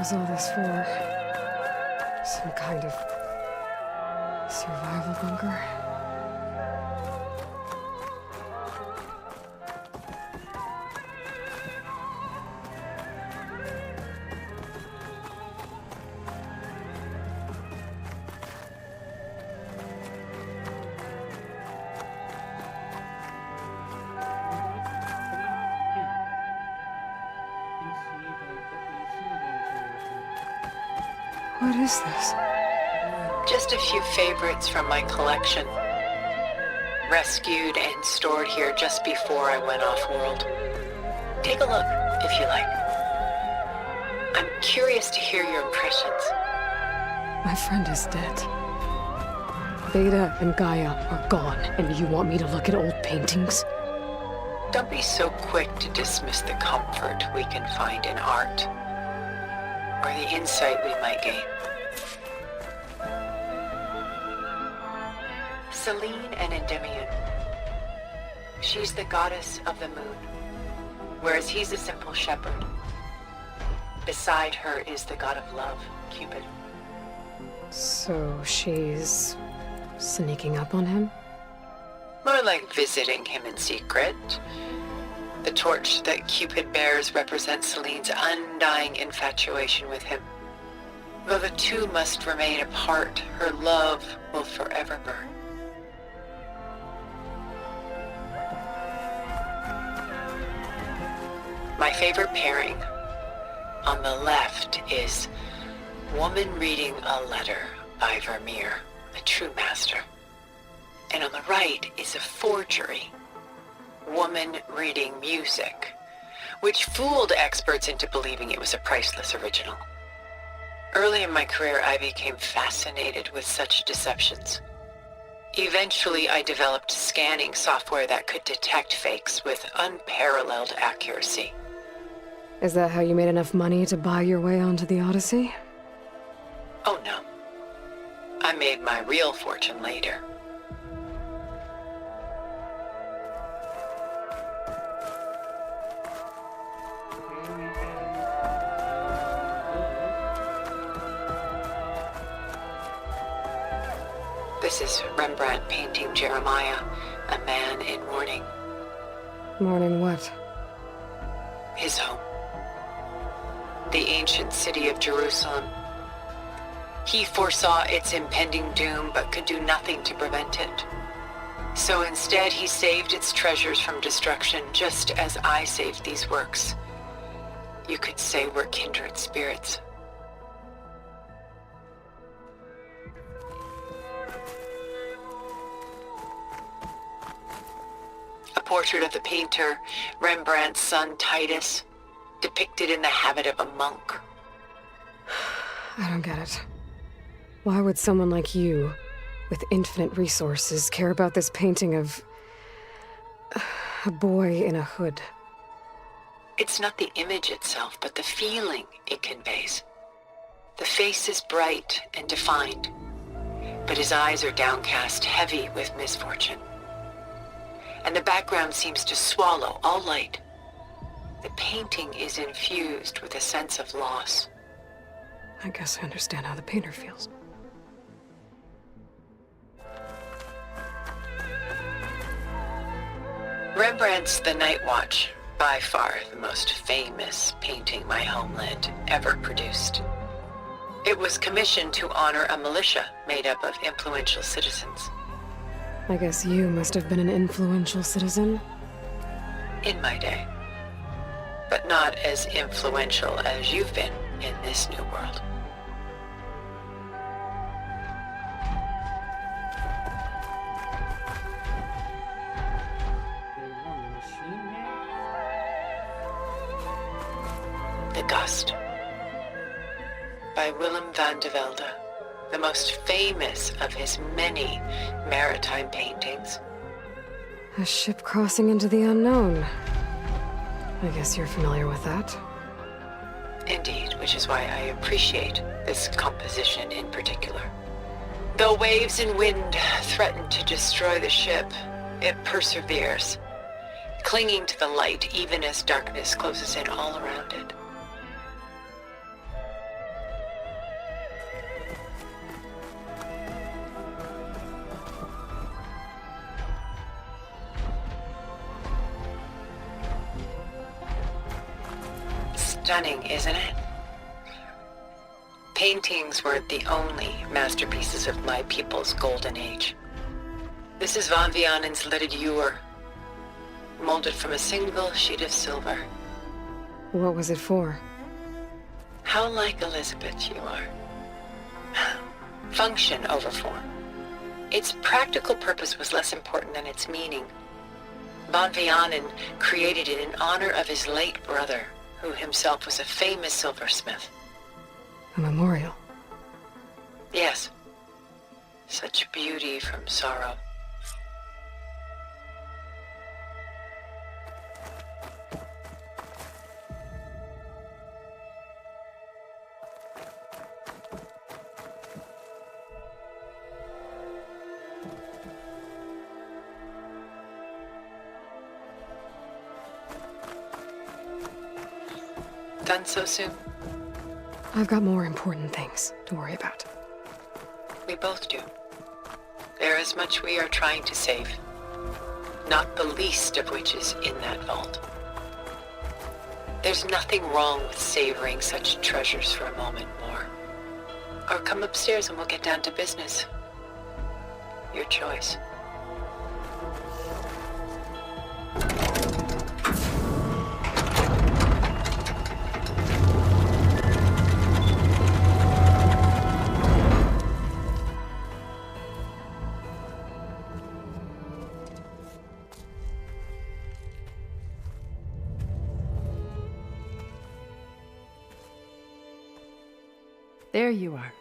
was all this for? Some kind of survival bunker? What is this? Just a few favorites from my collection. Rescued and stored here just before I went off-world. Take a look, if you like. I'm curious to hear your impressions. My friend is dead. Beta and Gaia are gone, and you want me to look at old paintings? Don't be so quick to dismiss the comfort we can find in art, or the insight we might gain. Selene an Endymion. She's the goddess of the moon, whereas he's a simple shepherd. Beside her is the god of love, Cupid. So she's sneaking up on him? More like visiting him in secret. The torch that Cupid bears represents Selene's undying infatuation with him. Though the two must remain apart, her love will forever burn. My favorite pairing on the left is Woman Reading a Letter by Vermeer, a true master. And on the right is a forgery, Woman Reading Music, which fooled experts into believing it was a priceless original. Early in my career, I became fascinated with such deceptions. Eventually, I developed scanning software that could detect fakes with unparalleled accuracy. Is that how you made enough money to buy your way onto the Odyssey? Oh no. I made my real fortune later. This is Rembrandt painting Jeremiah, a man in mourning. Mourning what? His home. The ancient city of Jerusalem. He foresaw its impending doom, but could do nothing to prevent it. So instead, he saved its treasures from destruction, just as I saved these works. You could say we're kindred spirits. A portrait of the painter, Rembrandt's son Titus, depicted in the habit of a monk. I don't get it. Why would someone like you, with infinite resources, care about this painting of a boy in a hood? It's not the image itself, but the feeling it conveys. The face is bright and defined, but his eyes are downcast, heavy with misfortune. And the background seems to swallow all light. The painting is infused with a sense of loss. I guess I understand how the painter feels. Rembrandt's The Night Watch, by far the most famous painting my homeland ever produced. It was commissioned to honor a militia made up of influential citizens. I guess you must have been an influential citizen? In my day. But not as influential as you've been in this new world. The Gust, by Willem van de Velde, the most famous of his many maritime paintings. A ship crossing into the unknown. I guess you're familiar with that. Indeed, which is why I appreciate this composition in particular. Though waves and wind threaten to destroy the ship, it perseveres, clinging to the light even as darkness closes in all around it. Stunning, isn't it? Paintings weren't the only masterpieces of my people's golden age. This is Von Vianen's leaded ewer, molded from a single sheet of silver. What was it for? How like Elisabet you are. Function over form. Its practical purpose was less important than its meaning. Von Vianen created it in honor of his late brother, who himself was a famous silversmith. A memorial? Yes. Such beauty from sorrow. Done so soon? I've got more important things to worry about. We both do. There is much we are trying to save, not the least of which is in that vault. There's nothing wrong with savoring such treasures for a moment more. Or come upstairs and we'll get down to business. Your choice. There you are.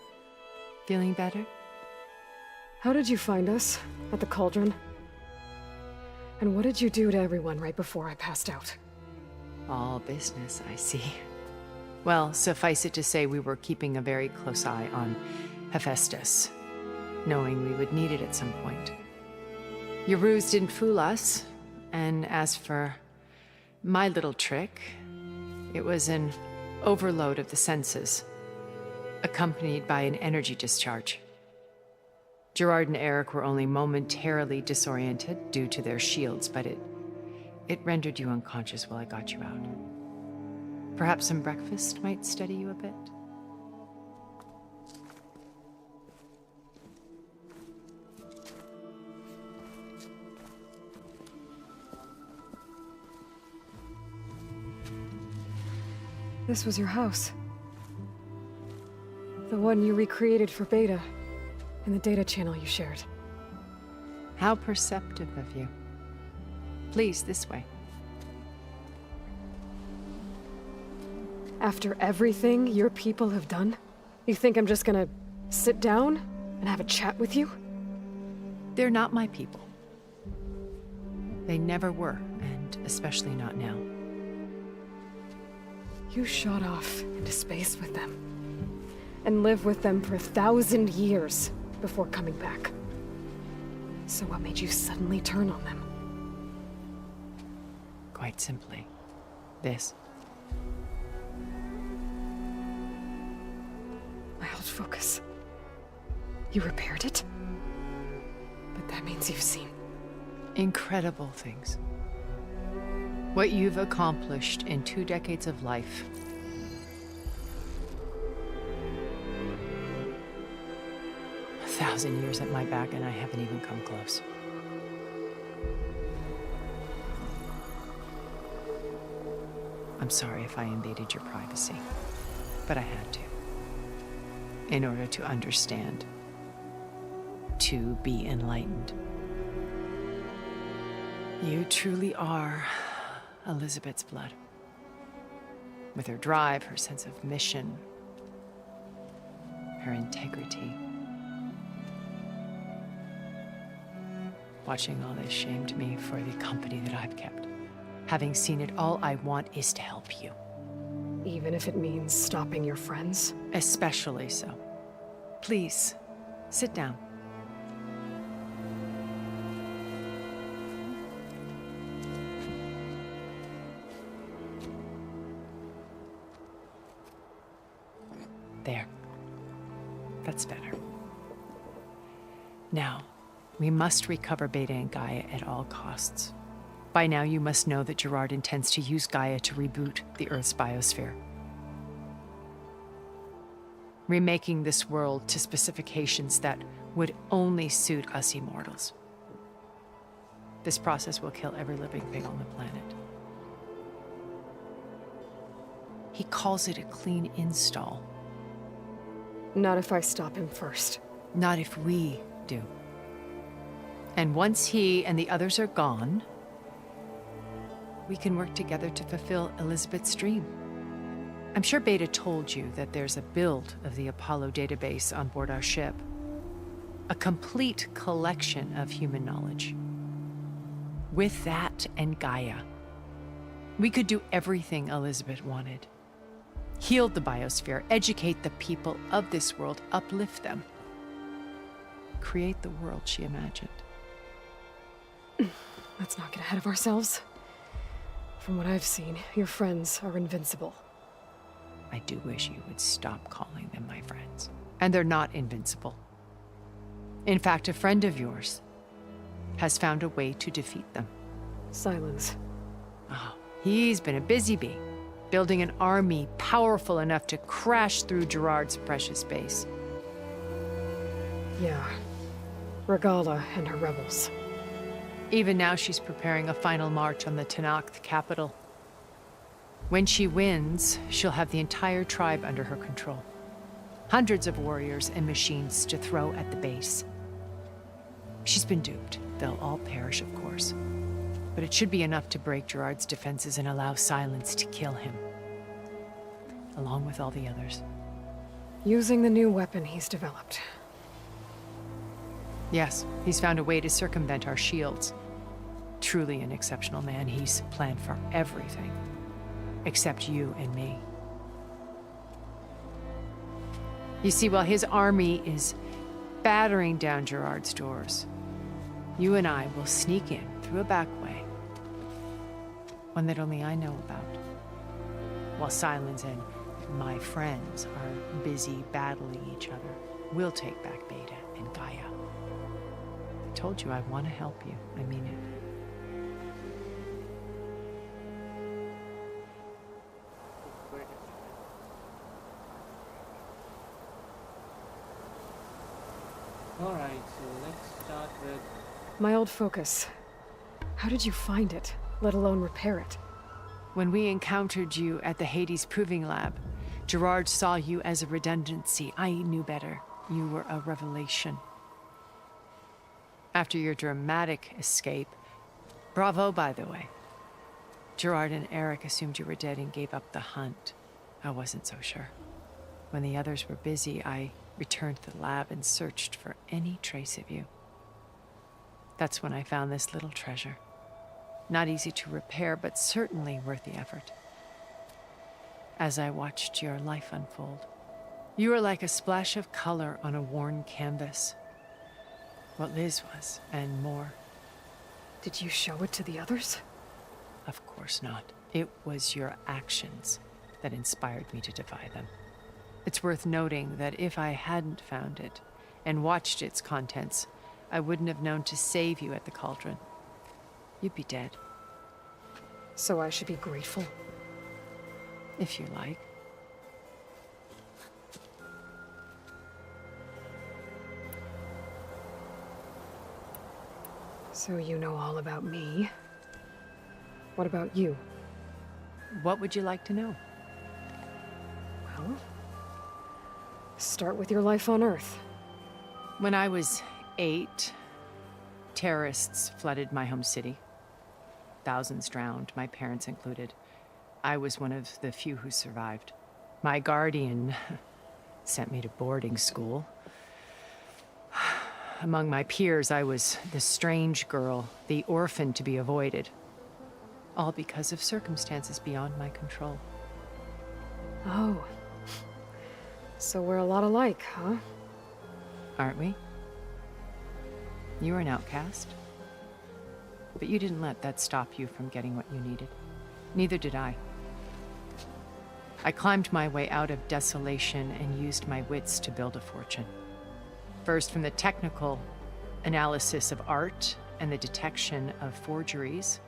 Feeling better? How did you find us? At the cauldron? And what did you do to everyone right before I passed out? All business, I see. Well, suffice it to say we were keeping a very close eye on Hephaestus, knowing we would need it at some point. Your ruse didn't fool us, and as for my little trick, it was an overload of the senses, accompanied by an energy discharge. Gerard and Eric were only momentarily disoriented due to their shields, but it rendered you unconscious while I got you out. Perhaps some breakfast might steady you a bit? This was your house. The one you recreated for Beta, in the data channel you shared. How perceptive of you. Please, this way. After everything your people have done, you think I'm just gonna sit down and have a chat with you? They're not my people. They never were, and especially not now. You shot off into space with them, and lived with them for 1,000 years before coming back. So what made you suddenly turn on them? Quite simply, this. My old focus. You repaired it? But that means you've seen Incredible things. What you've accomplished in 2 decades of life. A 1,000 years at my back and I haven't even come close. I'm sorry if I invaded your privacy, but I had to. In order to understand. To be enlightened. You truly are Elisabet's blood. With her drive, her sense of mission, her integrity. Watching all this shamed me for the company that I've kept. Having seen it, all I want is to help you. even if it means stopping your friends? Especially so. Please, sit down. There. That's better. Now, we must recover Beta and Gaia at all costs. By now, you must know that Gerard intends to use Gaia to reboot the Earth's biosphere. remaking this world to specifications that would only suit us immortals. This process will kill every living thing on the planet. He calls it a clean install. Not if I stop him first. Not if we do. And once he and the others are gone, we can work together to fulfill Elisabet's dream. I'm sure Beta told you that there's a build of the Apollo database on board our ship. A complete collection of human knowledge. With that and Gaia, we could do everything Elisabet wanted. Heal the biosphere, educate the people of this world, uplift them. Create the world she imagined. Let's not get ahead of ourselves. From what I've seen, your friends are invincible. I do wish you would stop calling them my friends. And they're not invincible. In fact, a friend of yours has found a way to defeat them. Sylens. Oh, he's been a busy bee, building an army powerful enough to crash through Gerard's precious base. Yeah. Regala and her rebels. Even now she's preparing a final march on the Tenakth capital. When she wins, she'll have the entire tribe under her control. Hundreds of warriors and machines to throw at the base. She's been duped. They'll all perish, of course. But it should be enough to break Gerard's defenses and allow Sylens to kill him. Along with all the others. Using the new weapon he's developed. Yes, he's found a way to circumvent our shields. Truly an exceptional man. He's planned for everything. Except you and me. You see, while his army is battering down Gerard's doors, you and I will sneak in through a back way. One that only I know about. While Sylens and my friends are busy battling each other, we'll take back Beta and Gaia. I told you I want to help you. I mean it. Alright, so let's start with... My old focus. How did you find it, let alone repair it? When we encountered you at the Hades Proving Lab, Gerard saw you as a redundancy. I knew better. You were a revelation. After your dramatic escape, bravo, by the way. Gerard and Eric assumed you were dead and gave up the hunt. I wasn't so sure. When the others were busy, I returned to the lab and searched for any trace of you. That's when I found this little treasure. Not easy to repair, but certainly worth the effort. As I watched your life unfold, you were like a splash of color on a worn canvas. What Liz was, and more. Did you show it to the others? Of course not. It was your actions that inspired me to defy them. It's worth noting that if I hadn't found it and watched its contents, I wouldn't have known to save you at the cauldron. You'd be dead. So I should be grateful? If you like. So you know all about me. What about you? What would you like to know? Well, start with your life on Earth. When I was 8, terrorists flooded my home city. Thousands drowned, my parents included. I was one of the few who survived. My guardian sent me to boarding school. Among my peers, I was the strange girl, the orphan to be avoided. All because of circumstances beyond my control. Oh. So we're a lot alike, huh? Aren't we? You were an outcast. But you didn't let that stop you from getting what you needed. Neither did I. I climbed my way out of desolation and used my wits to build a fortune. First from the technical analysis of art and the detection of forgeries.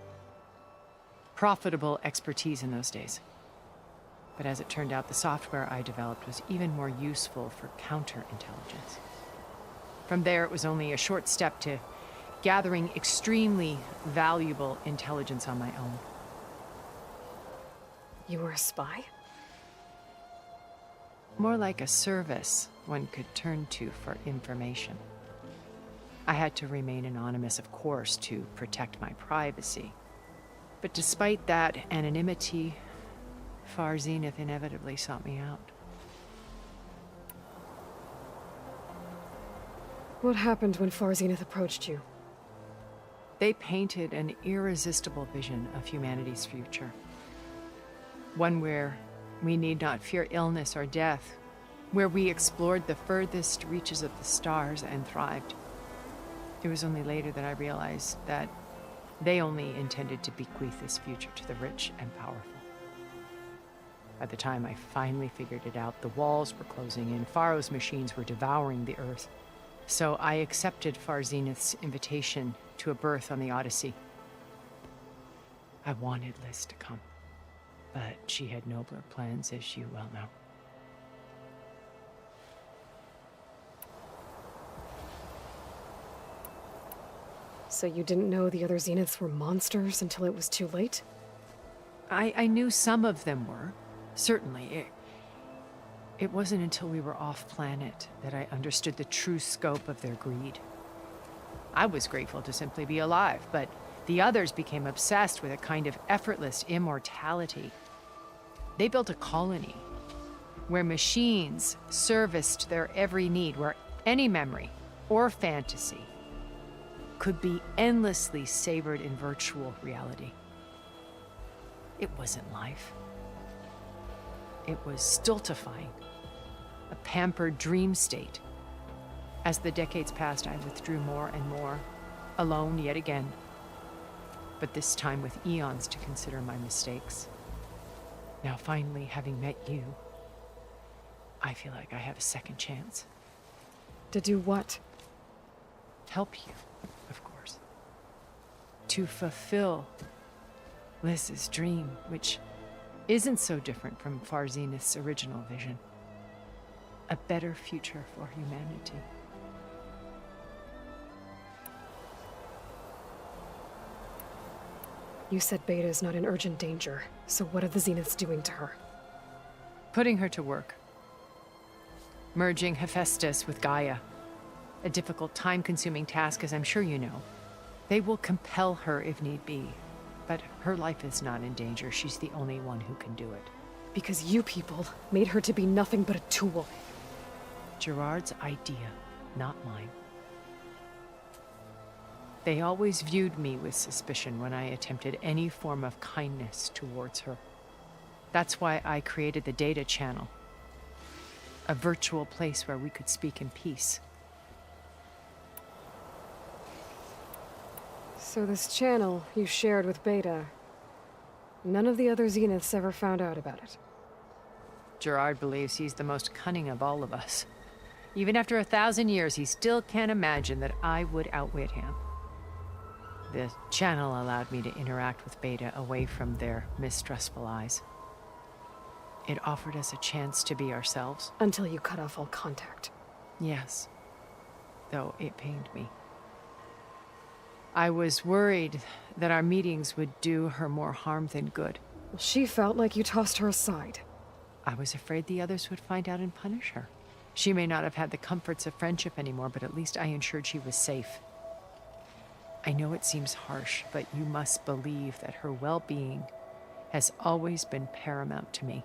Profitable expertise in those days. But as it turned out, the software I developed was even more useful for counterintelligence. From there, it was only a short step to gathering extremely valuable intelligence on my own. You were a spy? More like a service one could turn to for information. I had to remain anonymous, of course, to protect my privacy. But despite that anonymity, Far Zenith inevitably sought me out. What happened when Far Zenith approached you? They painted an irresistible vision of humanity's future. One where we need not fear illness or death, where we explored the furthest reaches of the stars and thrived. It was only later that I realized that they only intended to bequeath this future to the rich and powerful. By the time I finally figured it out, the walls were closing in, Pharaoh's machines were devouring the Earth. So I accepted Far Zenith's invitation to a berth on the Odyssey. I wanted Liz to come, but she had nobler plans, as you well know. So you didn't know the other Zeniths were monsters until it was too late? I knew some of them were, certainly. It wasn't until we were off-planet that I understood the true scope of their greed. I was grateful to simply be alive, but the others became obsessed with a kind of effortless immortality. They built a colony where machines serviced their every need, where any memory or fantasy could be endlessly savored in virtual reality. It wasn't life. It was stultifying, a pampered dream state. As the decades passed, I withdrew more and more, alone yet again, but this time with eons to consider my mistakes. Now finally, having met you, I feel like I have a second chance. To do what? Help you, of course. To fulfill Liz's dream, which isn't so different from Far Zenith's original vision. A better future for humanity. You said Beta is not in urgent danger, so what are the Zeniths doing to her? Putting her to work. Merging Hephaestus with Gaia. A difficult, time-consuming task, as I'm sure you know. They will compel her if need be. But her life is not in danger. She's the only one who can do it. Because you people made her to be nothing but a tool. Gerard's idea, not mine. They always viewed me with suspicion when I attempted any form of kindness towards her. That's why I created the data channel. A virtual place where we could speak in peace. So this channel you shared with Beta, none of the other Zeniths ever found out about it? Gerard believes he's the most cunning of all of us. Even after 1,000 years, he still can't imagine that I would outwit him. The channel allowed me to interact with Beta away from their mistrustful eyes. It offered us a chance to be ourselves. Until you cut off all contact. Yes, though it pained me. I was worried that our meetings would do her more harm than good. Well, she felt like you tossed her aside. I was afraid the others would find out and punish her. She may not have had the comforts of friendship anymore, but at least I ensured she was safe. I know it seems harsh, but you must believe that her well-being has always been paramount to me.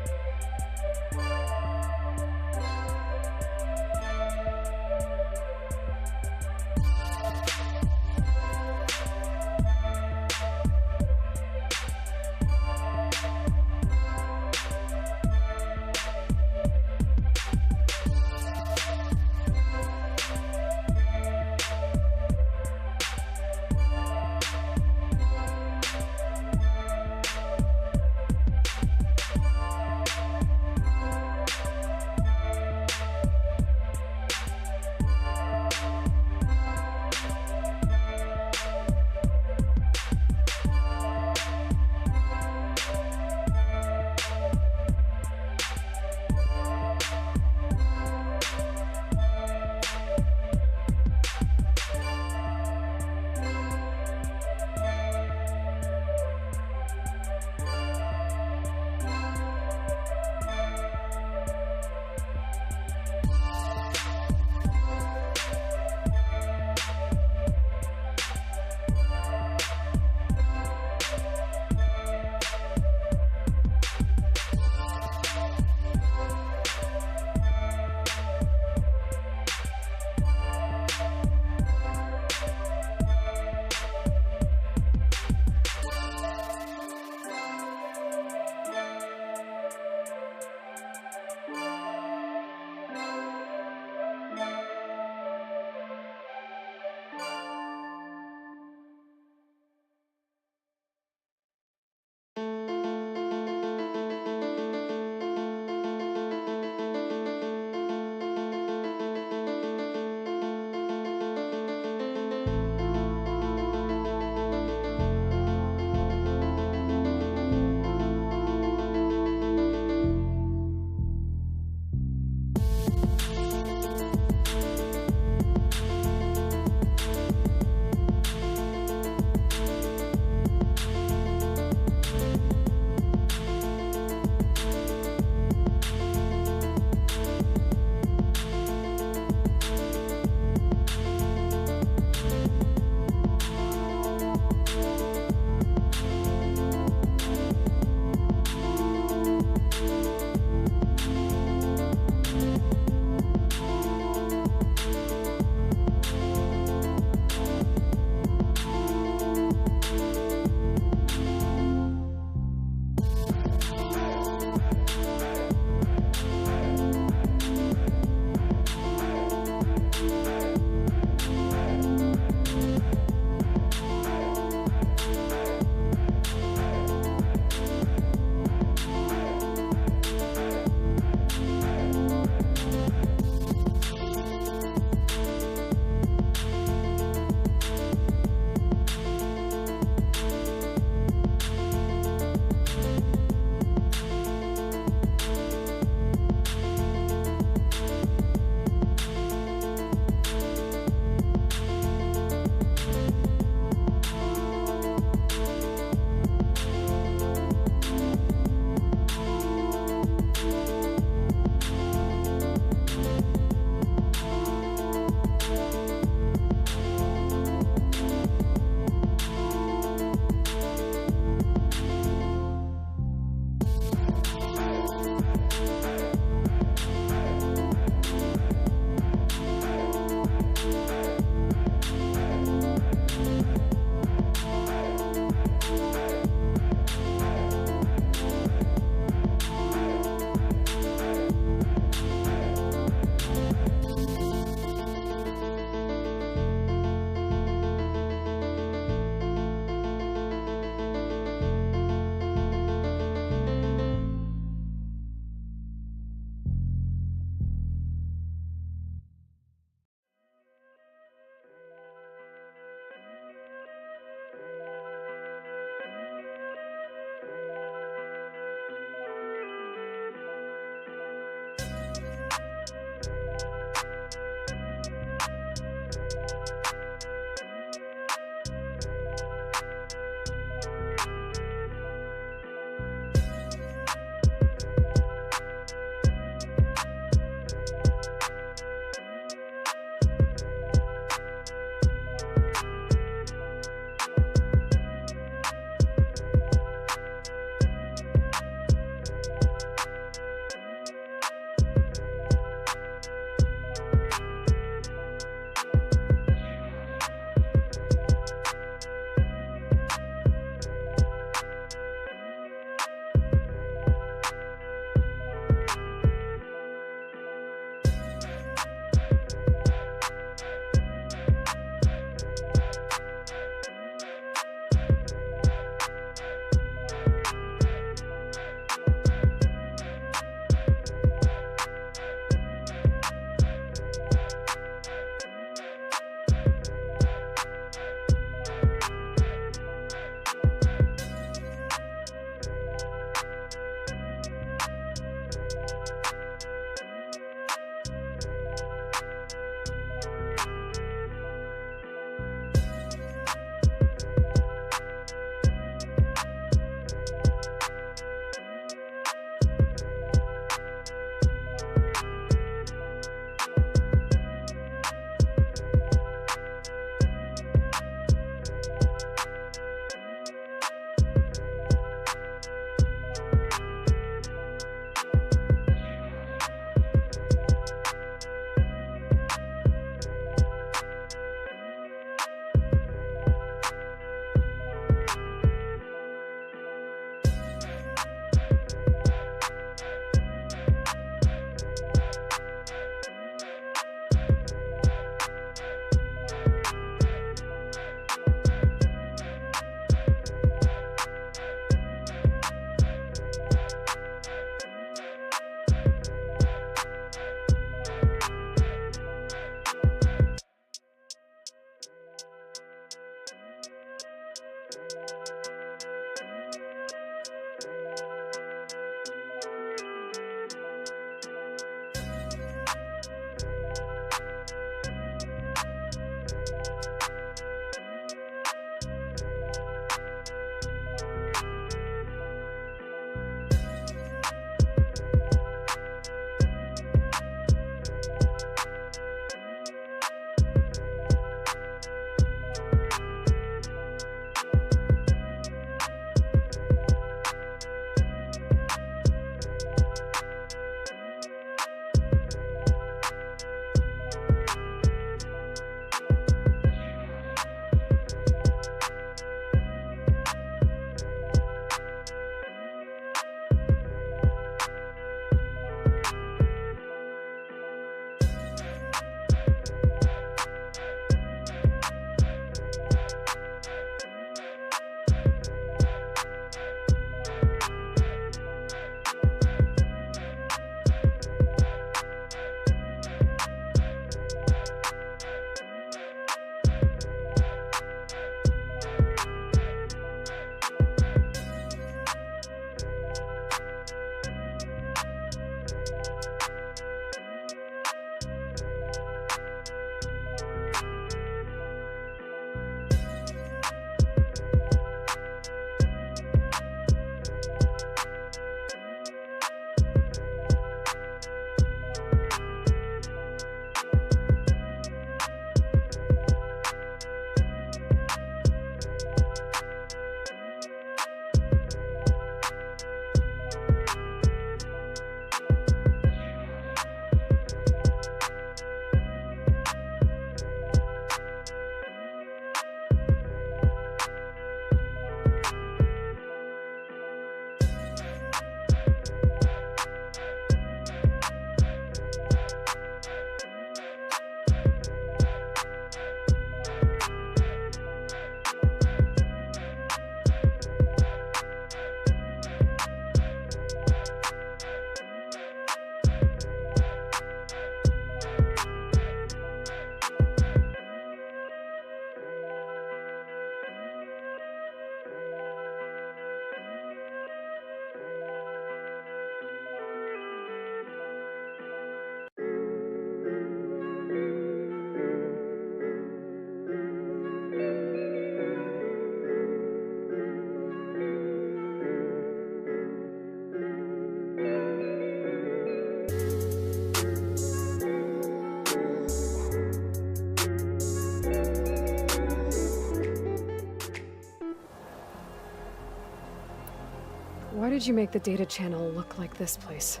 Why did you make the data channel look like this place?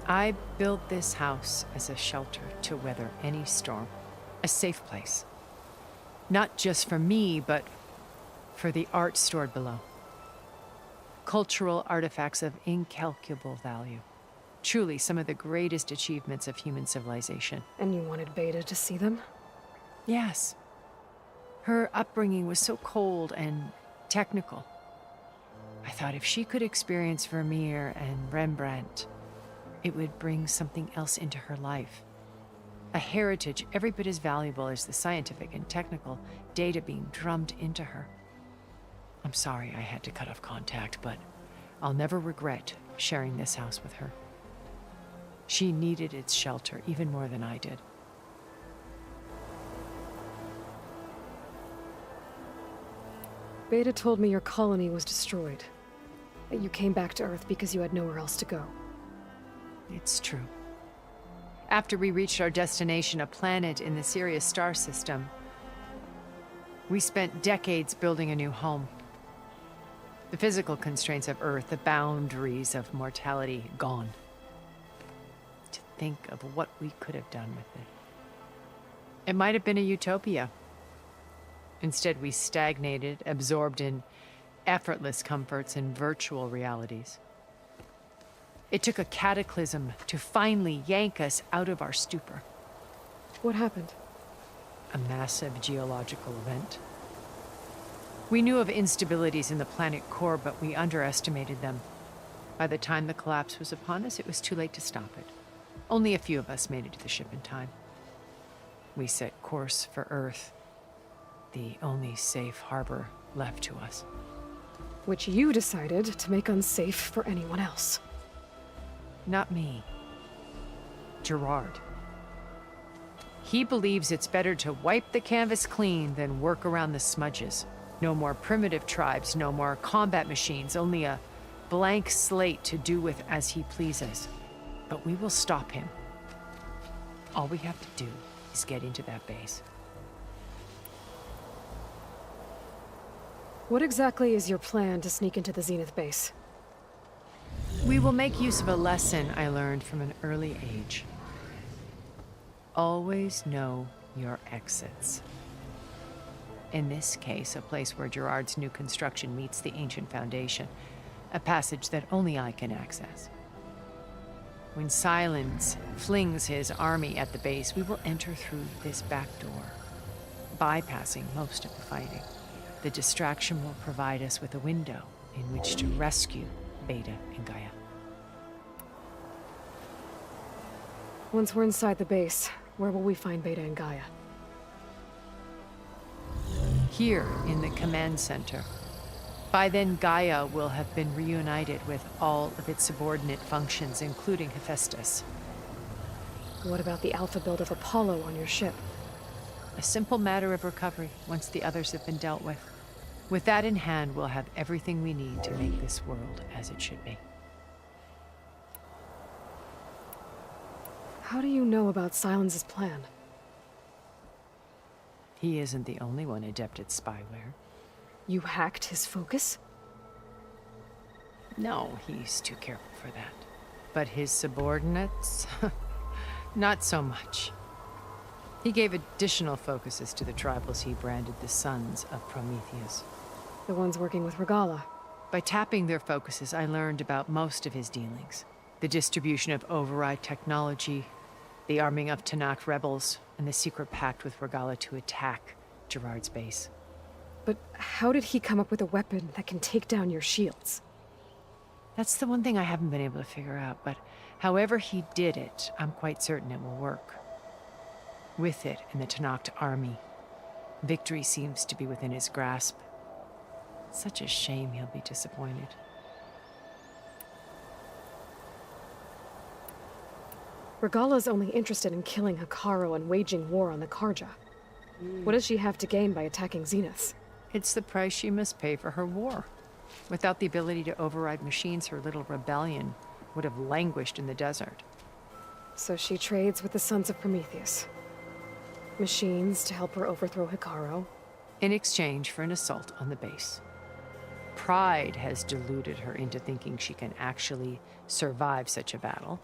I built this house as a shelter to weather any storm. A safe place. Not just for me, but for the art stored below. Cultural artifacts of incalculable value. Truly some of the greatest achievements of human civilization. And you wanted Beta to see them? Yes. Her upbringing was so cold and technical. I thought if she could experience Vermeer and Rembrandt, it would bring something else into her life. A heritage every bit as valuable as the scientific and technical data being drummed into her. I'm sorry I had to cut off contact, but I'll never regret sharing this house with her. She needed its shelter even more than I did. Beta told me your colony was destroyed. That you came back to Earth because you had nowhere else to go. It's true. After we reached our destination, a planet in the Sirius star system, we spent decades building a new home. The physical constraints of Earth, the boundaries of mortality, gone. To think of what we could have done with it. It might have been a utopia. Instead, we stagnated, absorbed in effortless comforts and virtual realities. It took a cataclysm to finally yank us out of our stupor. What happened? A massive geological event. We knew of instabilities in the planet core, but we underestimated them. By the time the collapse was upon us, it was too late to stop it. Only a few of us made it to the ship in time. We set course for Earth, the only safe harbor left to us. Which you decided to make unsafe for anyone else. Not me. Gerard. He believes it's better to wipe the canvas clean than work around the smudges. No more primitive tribes, no more combat machines, only a blank slate to do with as he pleases. But we will stop him. All we have to do is get into that base. What exactly is your plan to sneak into the Zenith base? We will make use of a lesson I learned from an early age. Always know your exits. In this case, a place where Gerard's new construction meets the ancient foundation, a passage that only I can access. When Sylens flings his army at the base, we will enter through this back door, bypassing most of the fighting. The distraction will provide us with a window in which to rescue Beta and Gaia. Once we're inside the base, where will we find Beta and Gaia? Here in the command center. By then, Gaia will have been reunited with all of its subordinate functions, including Hephaestus. What about the alpha build of Apollo on your ship? A simple matter of recovery once the others have been dealt with. With that in hand, we'll have everything we need to make this world as it should be. How do you know about Sylens' plan? He isn't the only one adept at spyware. You hacked his focus? No, he's too careful for that. But his subordinates? Not so much. He gave additional focuses to the tribals he branded the Sons of Prometheus. The ones working with Regala. By tapping their focuses, I learned about most of his dealings. The distribution of override technology, the arming of Tanakh rebels, and the secret pact with Regala to attack Gerard's base. But how did he come up with a weapon that can take down your shields? That's the one thing I haven't been able to figure out, but however he did it, I'm quite certain it will work. With it and the Tanakh army, victory seems to be within his grasp. Such a shame he'll be disappointed. Regala's only interested in killing Hekarro and waging war on the Karja. What does she have to gain by attacking Zeniths? It's the price she must pay for her war. Without the ability to override machines, her little rebellion would have languished in the desert. So she trades with the Sons of Prometheus. Machines to help her overthrow Hekarro. In exchange for an assault on the base. pride has deluded her into thinking she can actually survive such a battle.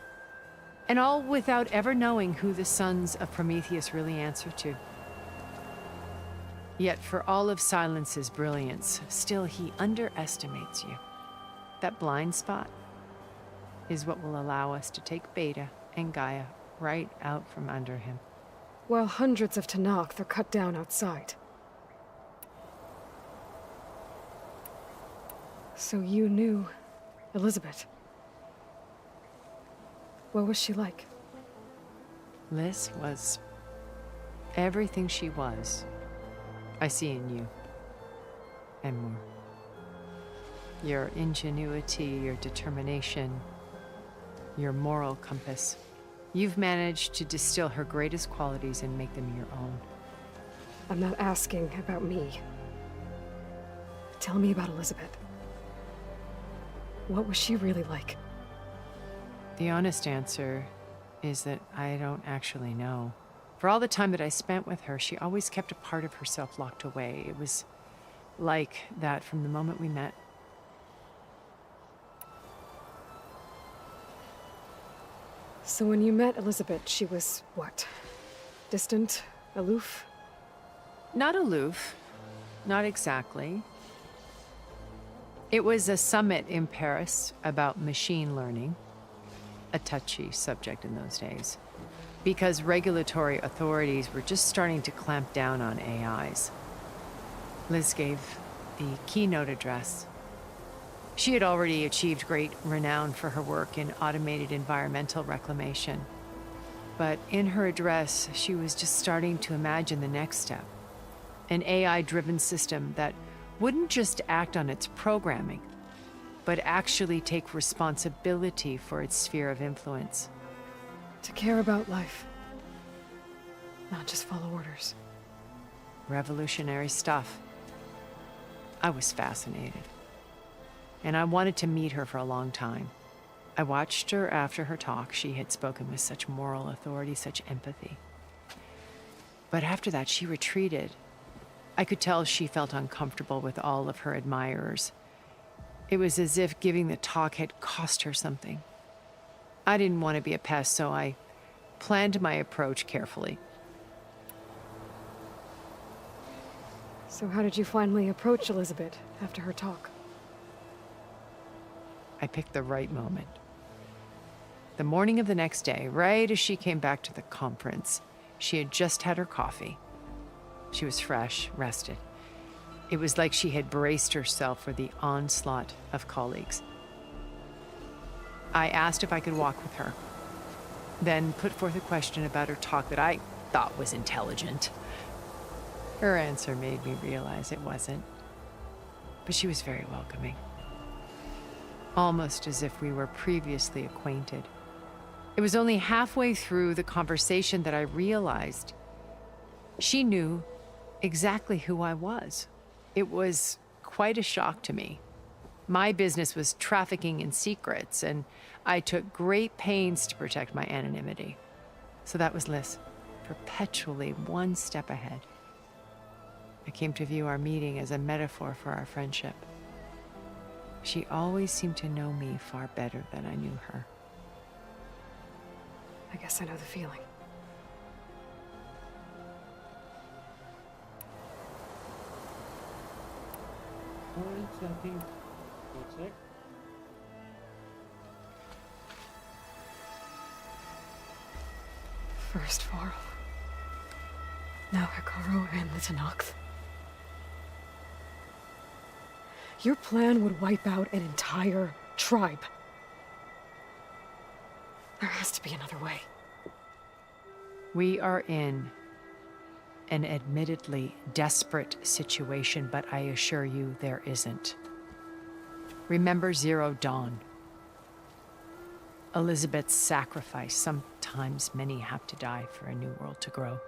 And all without ever knowing who the sons of Prometheus really answer to. Yet for all of Sylens's brilliance, still he underestimates you. That blind spot is what will allow us to take Beta and Gaia right out from under him. While hundreds of Tenakth are cut down outside. So you knew Elisabet. What was she like? Liz was everything she was. I see in you. And more. Your ingenuity, your determination, your moral compass. You've managed to distill her greatest qualities and make them your own. I'm not asking about me. Tell me about Elisabet. What was she really like? The honest answer is that I don't actually know. For all the time that I spent with her, she always kept a part of herself locked away. It was like that from the moment we met. So when you met Elisabet, she was what? Distant? Aloof? Not aloof. Not exactly. It was a summit in Paris about machine learning. A touchy subject in those days. Because regulatory authorities were just starting to clamp down on AIs. Liz gave the keynote address. She had already achieved great renown for her work in automated environmental reclamation. But in her address, she was just starting to imagine the next step. An AI-driven system that wouldn't just act on its programming, but actually take responsibility for its sphere of influence. To care about life. Not just follow orders. Revolutionary stuff. I was fascinated. And I wanted to meet her for a long time. I watched her after her talk. She had spoken with such moral authority, such empathy. But after that, she retreated. I could tell she felt uncomfortable with all of her admirers. It was as if giving the talk had cost her something. I didn't want to be a pest, so I planned my approach carefully. So how did you finally approach Elisabet after her talk? I picked the right moment. The morning of the next day, right as she came back to the conference, she had just had her coffee. She was fresh, rested. It was like she had braced herself for the onslaught of colleagues. I asked if I could walk with her, then put forth a question about her talk that I thought was intelligent. Her answer made me realize it wasn't, but she was very welcoming. Almost as if we were previously acquainted. It was only halfway through the conversation that I realized she knew exactly who I was. It was quite a shock to me. My business was trafficking in secrets, and I took great pains to protect my anonymity. So that was Liz, perpetually one step ahead. I came to view our meeting as a metaphor for our friendship. She always seemed to know me far better than I knew her. I guess I know the feeling. Alright, so I think that's it. First Varl. Now Hikaru and the Tenakth. Your plan would wipe out an entire tribe. There has to be another way. We are in an admittedly desperate situation, but I assure you there isn't. Remember Zero Dawn. Elisabet's sacrifice. Sometimes many have to die for a new world to grow.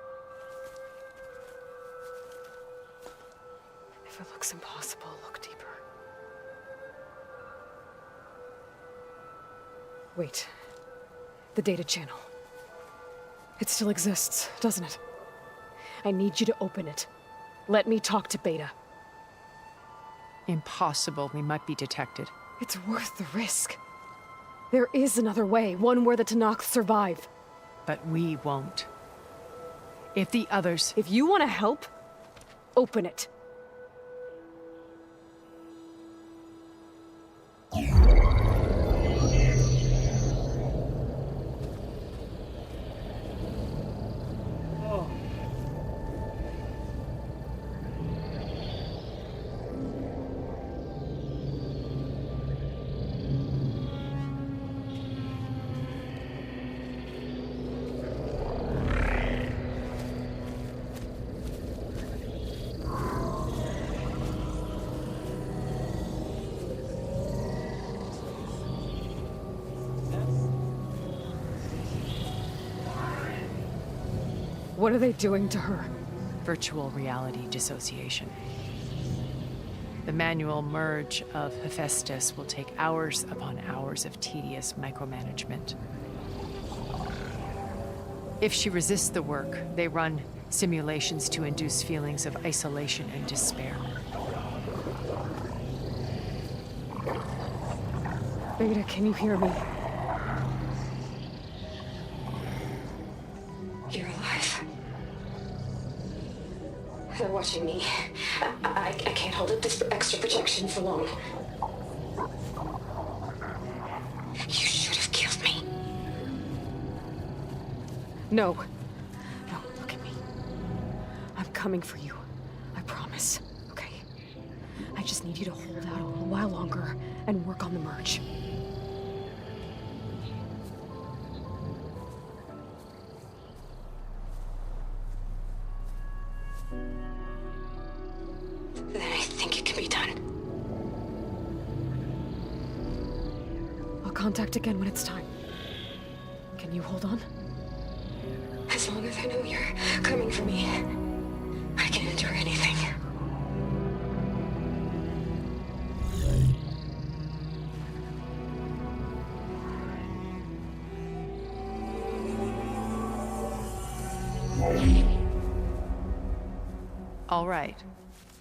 If it looks impossible, look deeper. Wait. The data channel. It still exists, doesn't it? I need you to open it. Let me talk to Beta. Impossible. We might be detected. It's worth the risk. There is another way, one where the Tenakth survive. But we won't. If the others... If you want to help, open it. Oh. What are they doing to her? Virtual reality dissociation. The manual merge of Hephaestus will take hours upon hours of tedious micromanagement. If she resists the work, they run simulations to induce feelings of isolation and despair. Beta, can you hear me? You're alive. They're watching me. I can't hold up this extra protection for long. You should have killed me. No. No, look at me. I'm coming for you. I promise. Okay? I just need you to hold out a little while longer and work on the merge. Then I think it can be done. I'll contact again when it's time. Can you hold on? As long as I know you're coming for me, I can endure anything. All right.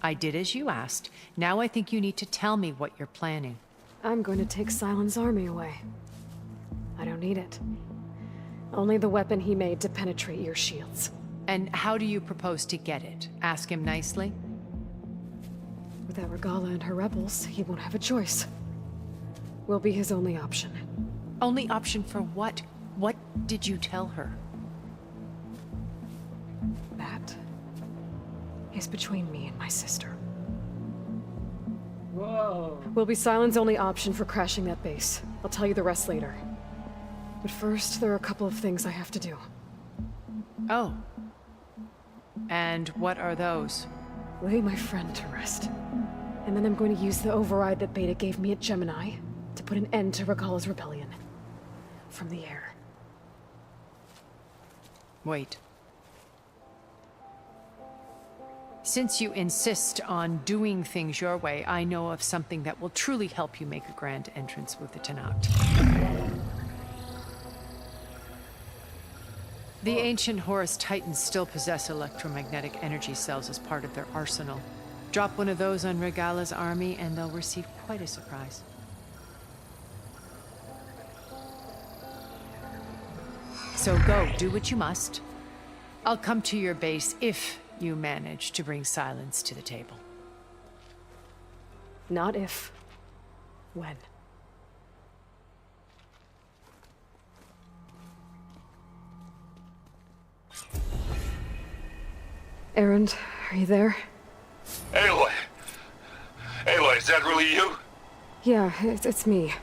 I did as you asked. Now I think you need to tell me what you're planning. I'm going to take Sylens' army away. I don't need it. Only the weapon he made to penetrate your shields. And how do you propose to get it? Ask him nicely? Without Regala and her rebels, he won't have a choice. We'll be his only option. Only option for what? What did you tell her? That is between me and my sister. Whoa. Will be Sylens' only option for crashing that base. I'll tell you the rest later. But first, there are a couple of things I have to do. Oh. And what are those? Lay my friend to rest. And then I'm going to use the override that Beta gave me at Gemini to put an end to Regala's rebellion. From the air. Wait. Since you insist on doing things your way, I know of something that will truly help you make a grand entrance with the Tenakth. The ancient Horus Titans still possess electromagnetic energy cells as part of their arsenal. Drop one of those on Regala's army and they'll receive quite a surprise. So go, do what you must. I'll come to your base if you manage to bring Sylens to the table. Not if. When. Erend, are you there? Aloy! Aloy, is that really you? Yeah, it's me.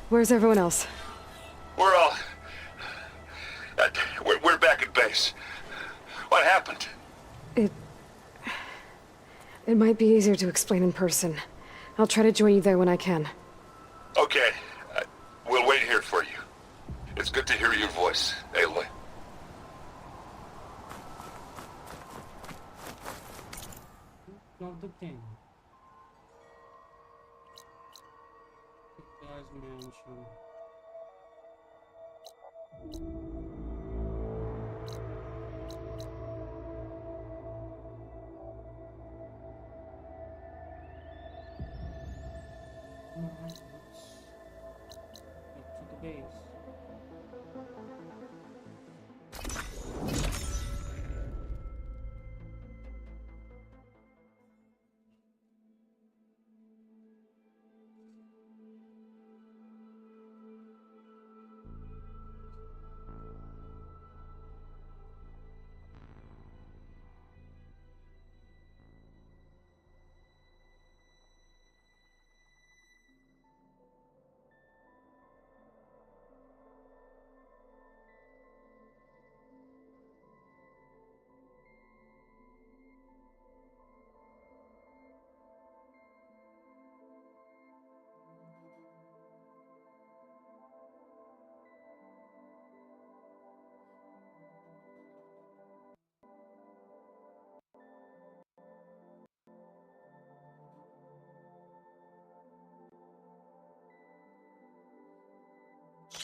Where's everyone else? We're all... we're back at base. What happened? It might be easier to explain in person. I'll try to join you there when I can. Okay. We'll wait here for you. It's good to hear your voice, Aloy. Not the thing. As mentioned. on, let's get to the base.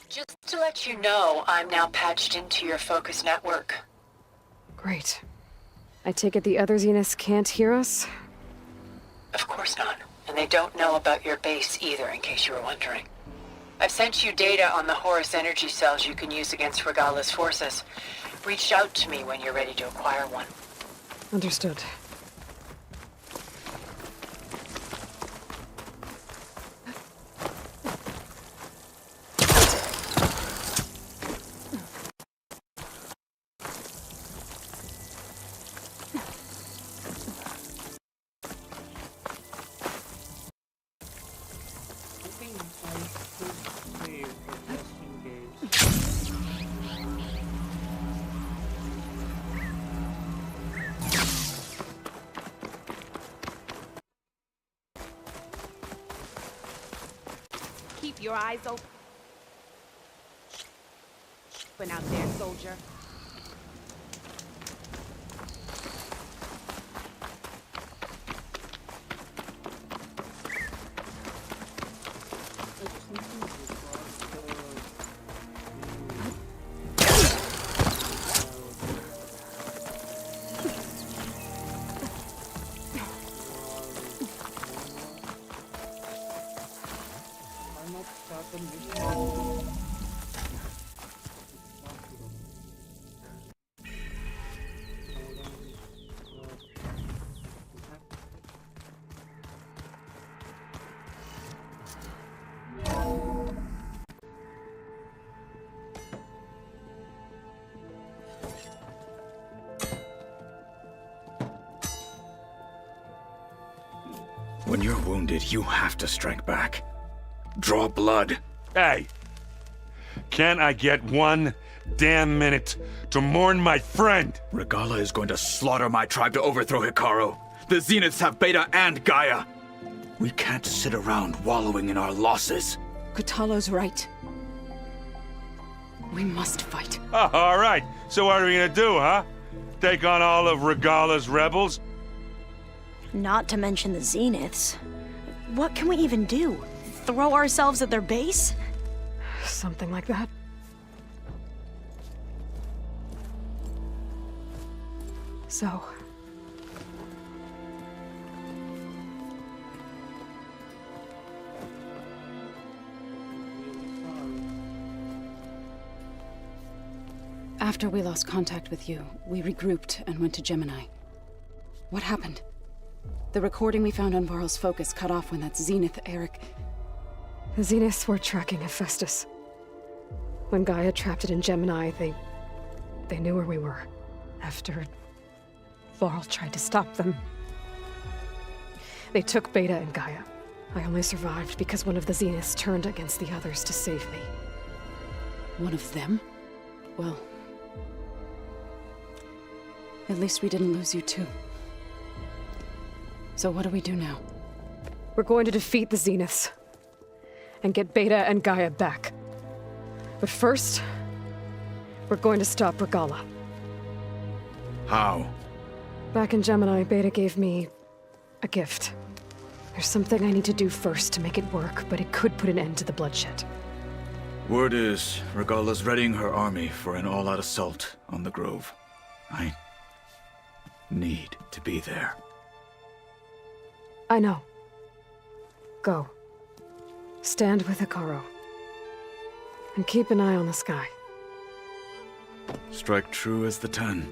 Just to let you know, I'm now patched into your focus network. Great. I take it the other Zeniths can't hear us? Of course not. And they don't know about your base either, in case you were wondering. I've sent you data on the Horus energy cells you can use against Regala's forces. Reach out to me when you're ready to acquire one. Understood. Keep your eyes open out there, soldier. When you're wounded, you have to strike back. Draw blood. Hey! Can't I get one damn minute to mourn my friend? Regala is going to slaughter my tribe to overthrow Hikaru. The Zeniths have Beta and Gaia. We can't sit around wallowing in our losses. Kutalo's right. We must fight. Oh, all right. So what are we gonna do, huh? Take on all of Regala's rebels? Not to mention the Zeniths. What can we even do? Throw ourselves at their base? Something like that. So... After we lost contact with you, we regrouped and went to Gemini. What happened? The recording we found on Varl's focus cut off when that Zenith, Eric... The Zeniths were tracking Hephaestus. When Gaia trapped it in Gemini, they knew where we were. After Varl tried to stop them. They took Beta and Gaia. I only survived because one of the Zeniths turned against the others to save me. One of them? Well... at least we didn't lose you too. So what do we do now? We're going to defeat the Zeniths. And get Beta and Gaia back. But first... we're going to stop Regala. How? Back in Gemini, Beta gave me... a gift. There's something I need to do first to make it work, but it could put an end to the bloodshed. Word is, Regala's readying her army for an all-out assault on the Grove. I need to be there. I know. Go. Stand with Hikaru. And keep an eye on the sky. Strike true as the 10.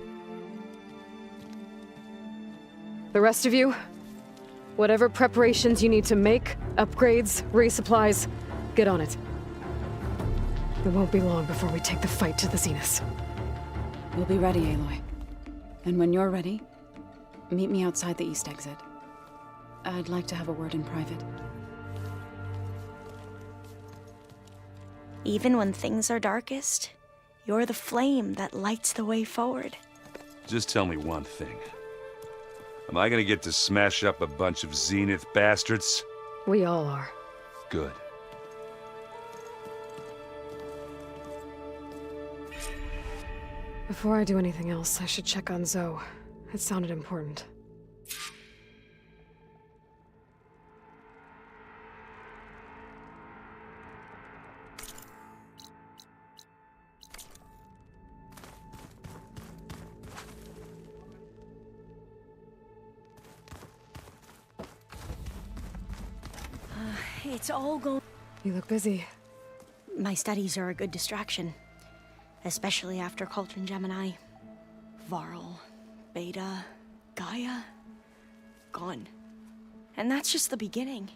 The rest of you, whatever preparations you need to make, upgrades, resupplies, get on it. It won't be long before we take the fight to the Zeniths. We'll be ready, Aloy. And when you're ready, meet me outside the east exit. I'd like to have a word in private. Even when things are darkest, you're the flame that lights the way forward. Just tell me one thing. Am I gonna get to smash up a bunch of Zenith bastards? We all are. Good. Before I do anything else, I should check on Zoe. It sounded important. It's all going... You look busy. My studies are a good distraction. Especially after Cauldron Gemini. Varl, Beta, GAIA... gone. And that's just the beginning.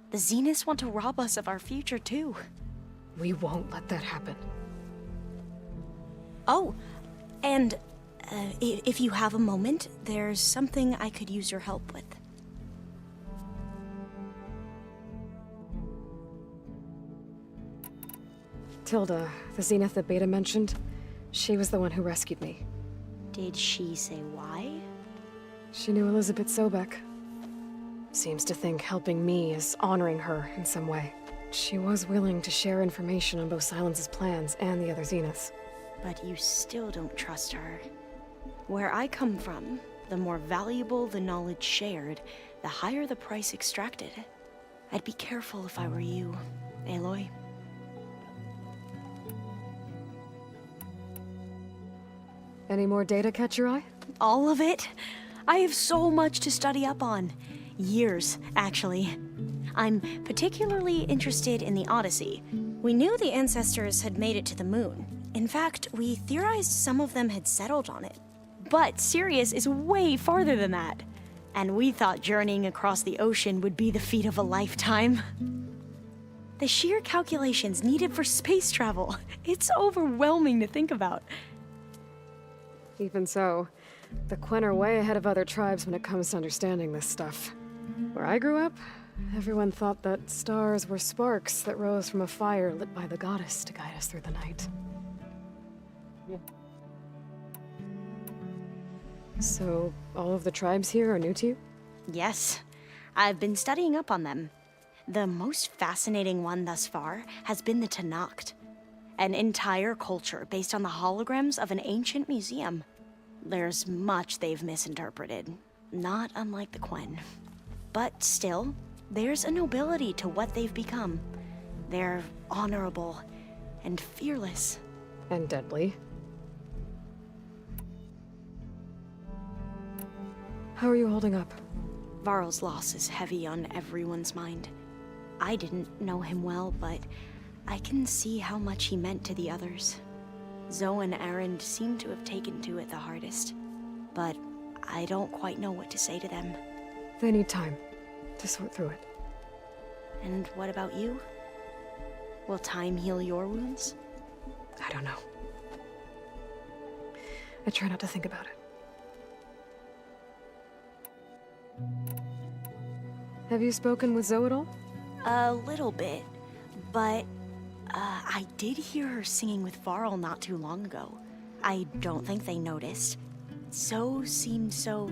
The Zeniths want to rob us of our future, too. We won't let that happen. Oh, and if you have a moment, there's something I could use your help with. Tilda, the Zenith that Beta mentioned, she was the one who rescued me. Did she say why? She knew Elisabet Sobeck. Seems to think helping me is honoring her in some way. She was willing to share information on both Sylens' plans and the other Zeniths. But you still don't trust her. Where I come from, the more valuable the knowledge shared, the higher the price extracted. I'd be careful if I were you, Aloy. Any more data catch your eye? All of it? I have so much to study up on. Years, actually. I'm particularly interested in the Odyssey. We knew the ancestors had made it to the moon. In fact, we theorized some of them had settled on it. But Sirius is way farther than that. And we thought journeying across the ocean would be the feat of a lifetime. The sheer calculations needed for space travel, it's overwhelming to think about. Even so, the Quen are way ahead of other tribes when it comes to understanding this stuff. Where I grew up, everyone thought that stars were sparks that rose from a fire lit by the goddess to guide us through the night. Yeah. So, all of the tribes here are new to you? Yes, I've been studying up on them. The most fascinating one thus far has been the Tenakth, an entire culture based on the holograms of an ancient museum. There's much they've misinterpreted, not unlike the Quen. But still, there's a nobility to what they've become. They're honorable and fearless. And deadly. How are you holding up? Varl's loss is heavy on everyone's mind. I didn't know him well, but I can see how much he meant to the others. Zoe and Aaron seem to have taken to it the hardest, but I don't quite know what to say to them. They need time to sort through it. And what about you? Will time heal your wounds? I don't know. I try not to think about it. Have you spoken with Zoe at all? A little bit, but I did hear her singing with Varl not too long ago. I don't think they noticed. Zoe seemed so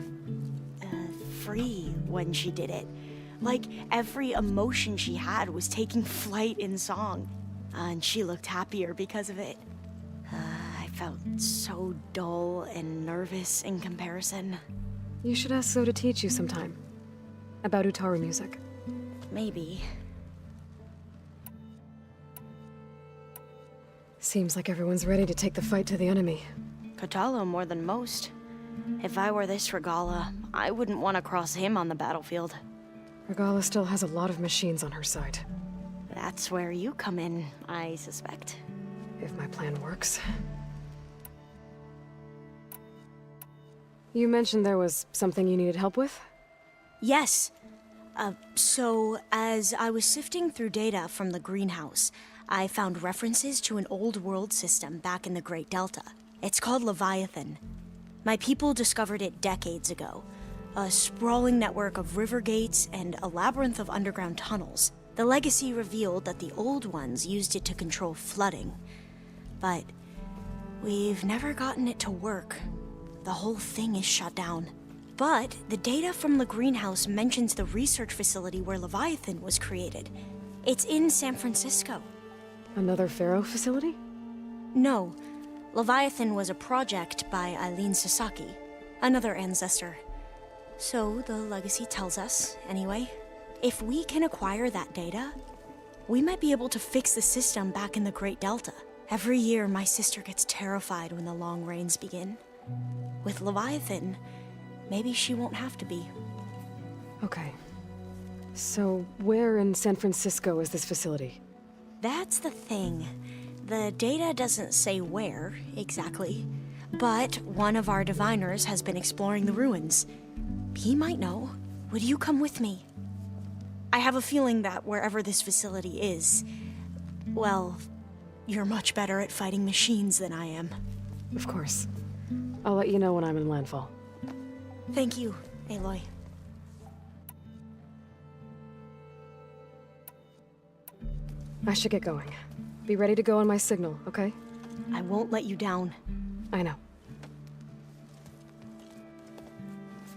free when she did it. Like every emotion she had was taking flight in song. And she looked happier because of it. I felt so dull and nervous in comparison. You should ask Zoe to teach you sometime. About Utaru music. Maybe. Seems like everyone's ready to take the fight to the enemy. Kotallo more than most. If I were this Regala, I wouldn't want to cross him on the battlefield. Regala still has a lot of machines on her side. That's where you come in, I suspect. If my plan works. You mentioned there was something you needed help with? Yes. So, as I was sifting through data from the greenhouse, I found references to an old world system back in the Great Delta. It's called Leviathan. My people discovered it decades ago. A sprawling network of river gates and a labyrinth of underground tunnels. The legacy revealed that the old ones used it to control flooding. But we've never gotten it to work. The whole thing is shut down. But the data from the greenhouse mentions the research facility where Leviathan was created. It's in San Francisco. Another Pharaoh facility? No. Leviathan was a project by Eileen Sasaki, another ancestor. So the legacy tells us, anyway. If we can acquire that data, we might be able to fix the system back in the Great Delta. Every year, my sister gets terrified when the long rains begin. With Leviathan, maybe she won't have to be. Okay. So, where in San Francisco is this facility? That's the thing. The data doesn't say where, exactly. But one of our diviners has been exploring the ruins. He might know. Would you come with me? I have a feeling that wherever this facility is, well, you're much better at fighting machines than I am. Of course. I'll let you know when I'm in landfall. Thank you, Aloy. I should get going. Be ready to go on my signal, okay? I won't let you down. I know.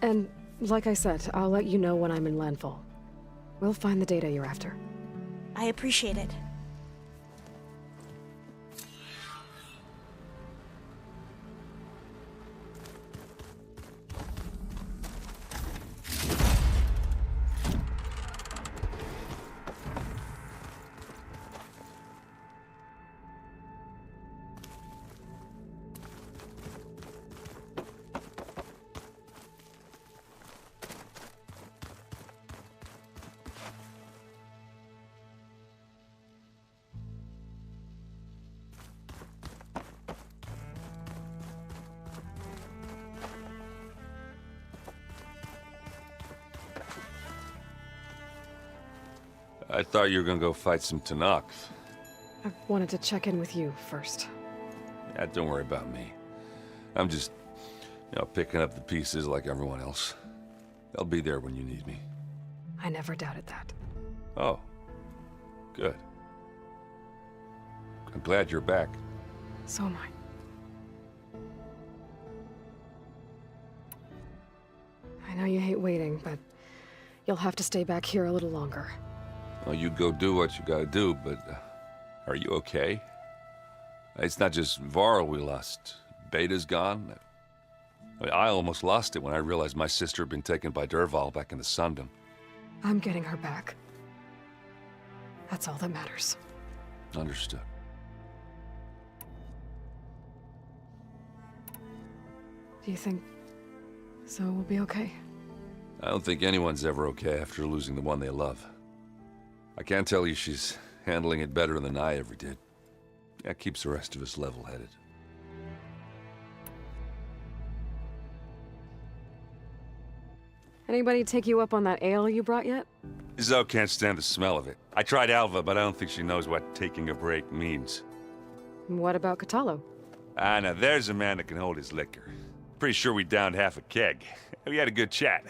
And, like I said, I'll let you know when I'm in landfall. We'll find the data you're after. I appreciate it. I thought you were gonna go fight some Tanakh. I wanted to check in with you first. Yeah, don't worry about me. I'm just, picking up the pieces like everyone else. I'll be there when you need me. I never doubted that. Oh. Good. I'm glad you're back. So am I. I know you hate waiting, but you'll have to stay back here a little longer. Well, you go do what you gotta do, but are you okay? It's not just Varl we lost. Beta's gone. I almost lost it when I realized my sister had been taken by Dervahl back in the Sundom. I'm getting her back. That's all that matters. Understood. Do you think Zoe will be okay? I don't think anyone's ever okay after losing the one they love. I can't tell you she's handling it better than I ever did. That keeps the rest of us level-headed. Anybody take you up on that ale you brought yet? Zoe can't stand the smell of it. I tried Alva, but I don't think she knows what taking a break means. What about Catalo? Ah, now there's a man that can hold his liquor. Pretty sure we downed half a keg. We had a good chat,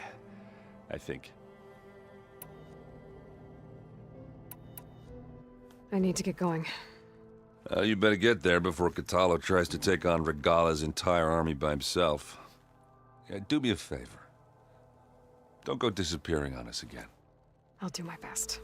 I think. I need to get going. You better get there before Catalo tries to take on Regala's entire army by himself. Yeah, do me a favor. Don't go disappearing on us again. I'll do my best.